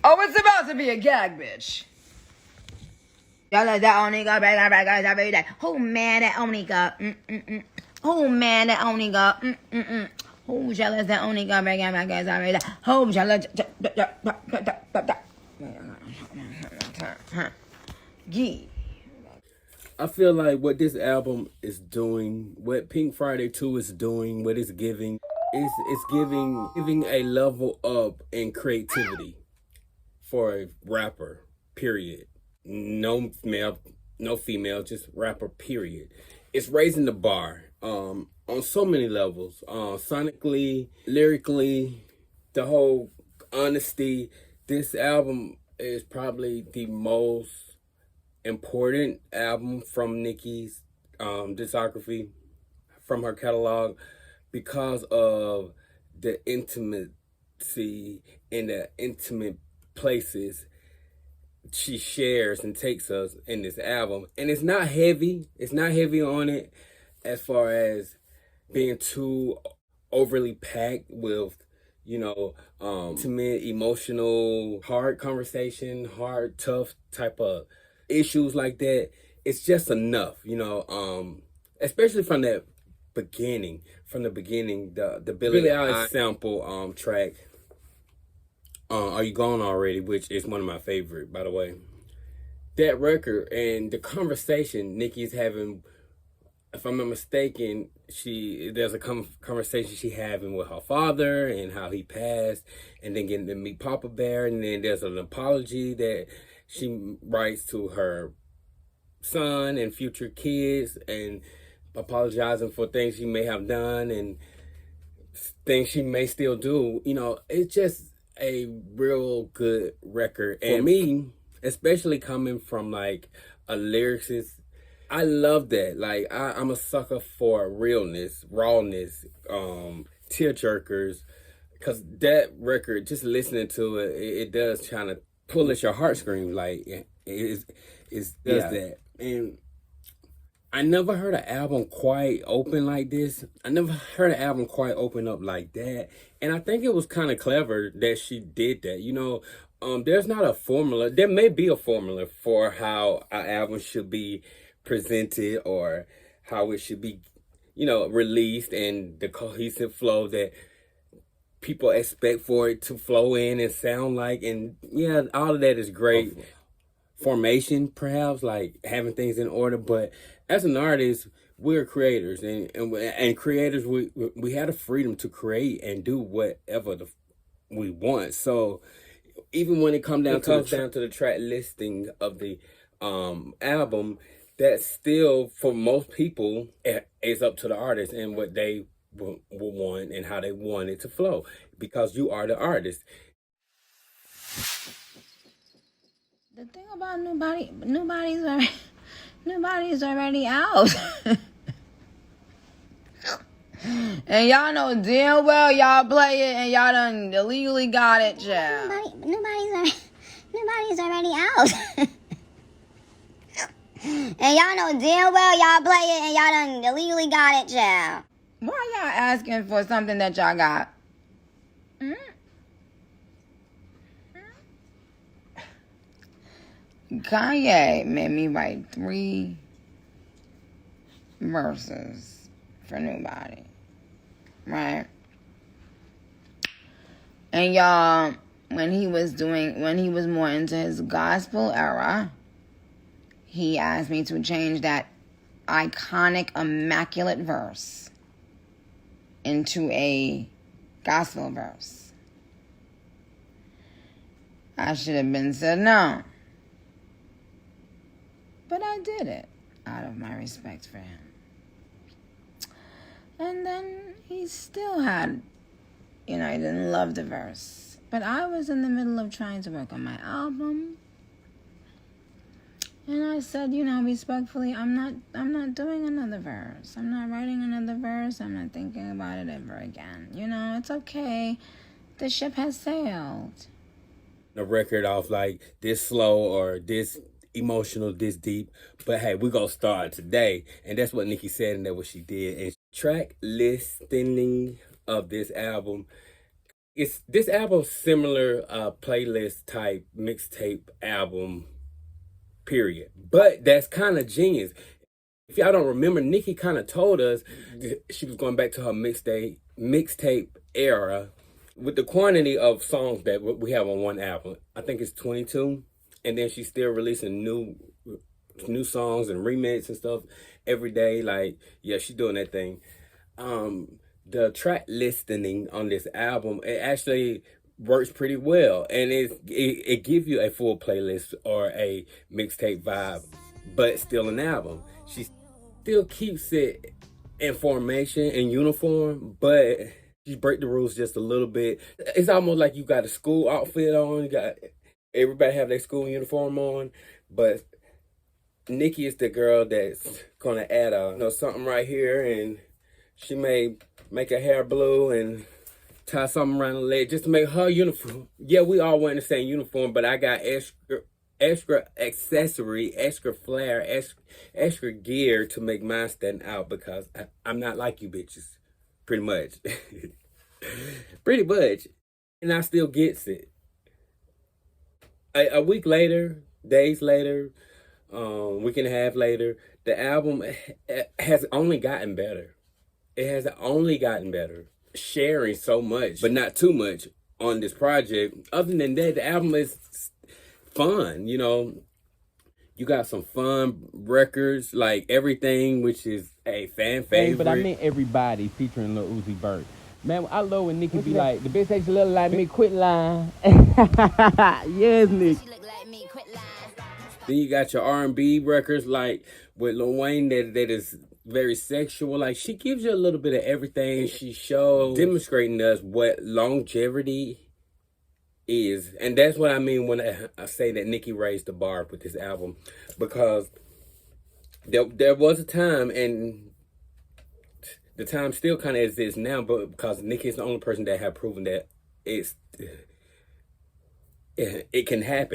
Oh, it's about to be a gag, bitch. Y'all like that Onika, every day. Oh man, that Onika. Oh man, that Onika. Oh, jealous that Onika, every day. Oh, jealous. Yeah. I feel like what this album is doing, what Pink Friday 2 is doing, what it's giving, it's giving a level up in creativity for a rapper, period. No male, no female, just rapper, period. It's raising the bar on so many levels. Sonically, lyrically, the whole honesty. This album is probably the most important album from Nicki's discography, from her catalog, because of the intimacy and the intimate places she shares and takes us in this album. And it's not heavy. It's not heavy on it as far as being too overly packed with, intimate, emotional, hard conversation, hard, tough type of issues like that. It's just enough, especially from the beginning, the Billie Eilish sample track, Are You Gone Already, which is one of my favorite, by the way. That record and the conversation Nicki's having, if I'm not mistaken, there's a conversation she having with her father and how he passed, and then getting to meet Papa Bear, and then there's an apology that she writes to her son and future kids, and apologizing for things she may have done and things she may still do. It's just a real good record. And for me, especially coming from like a lyricist, I love that. Like I'm a sucker for realness, rawness, tear jerkers, because that record, just listening to it, it does kind of pull at your heartstrings. Like it does that. And I never heard an album quite open like this. I never heard an album quite open up like that. And I think it was kind of clever that she did that. There's not a formula. There may be a formula for how an album should be presented or how it should be, released, and the cohesive flow that people expect for it to flow in and sound like. And yeah, all of that is great. Formation, perhaps, like having things in order. But as an artist, we're creators, and creators, we have the freedom to create and do whatever we want. So even when it comes down to the track listing of the album, that still, for most people, is up to the artist and what they will want and how they want it to flow, because you are the artist. The thing about nobody's already out. And y'all know damn well y'all play it and y'all done illegally got it, child. Nobody's already out. And y'all know damn well y'all play it and y'all done illegally got it, child. Why y'all asking for something that y'all got? Kanye made me write 3 verses for Nobody, right? And y'all, when he was more into his gospel era, he asked me to change that iconic, immaculate verse into a gospel verse. I should have been said no. But I did it out of my respect for him. And then he still had, he didn't love the verse. But I was in the middle of trying to work on my album. And I said, respectfully, I'm not doing another verse. I'm not writing another verse. I'm not thinking about it ever again. It's okay. The ship has sailed. The record off like this slow or this emotional, this deep, but hey, we're gonna start today. And that's what Nicki said, and that's what she did. And track listing of this album It's this album similar playlist type mixtape album, period. But that's kind of genius. If y'all don't remember, Nicki kind of told us she was going back to her mixtape era with the quantity of songs that we have on one album. I think it's 22, and then she's still releasing new songs and remix and stuff every day. Like, yeah, she's doing that thing. The track listening on this album, it actually works pretty well, and it gives you a full playlist or a mixtape vibe, but still an album. She still keeps it in formation and uniform, but she break the rules just a little bit. It's almost like you got a school outfit on, you got everybody have their school uniform on, but Nicki is the girl that's gonna add something right here, and she may make her hair blue and tie something around the leg just to make her uniform. Yeah, we all wearing the same uniform, but I got extra accessory, extra flair, extra gear to make mine stand out because I'm not like you bitches, pretty much. Pretty much. And I still gets it. A week later, days later, week and a half later, the album has only gotten better. It has only gotten better. Sharing so much, but not too much on this project. Other than that, the album is fun. You know, you got some fun records like Everything, which is a fan favorite. But I meant Everybody featuring Lil Uzi Vert. Man, I love when Nicki be like, the bitch actually look like me, quit lying. Yes, Nick. Then you got your R&B records like with Lil Wayne that is very sexual. Like, she gives you a little bit of everything. She shows, demonstrating us what longevity is. And that's what I mean when I say that Nicki raised the bar with this album. Because there was a time, and the time still kind of exists now, but because Nicki is the only person that have proven that it can happen.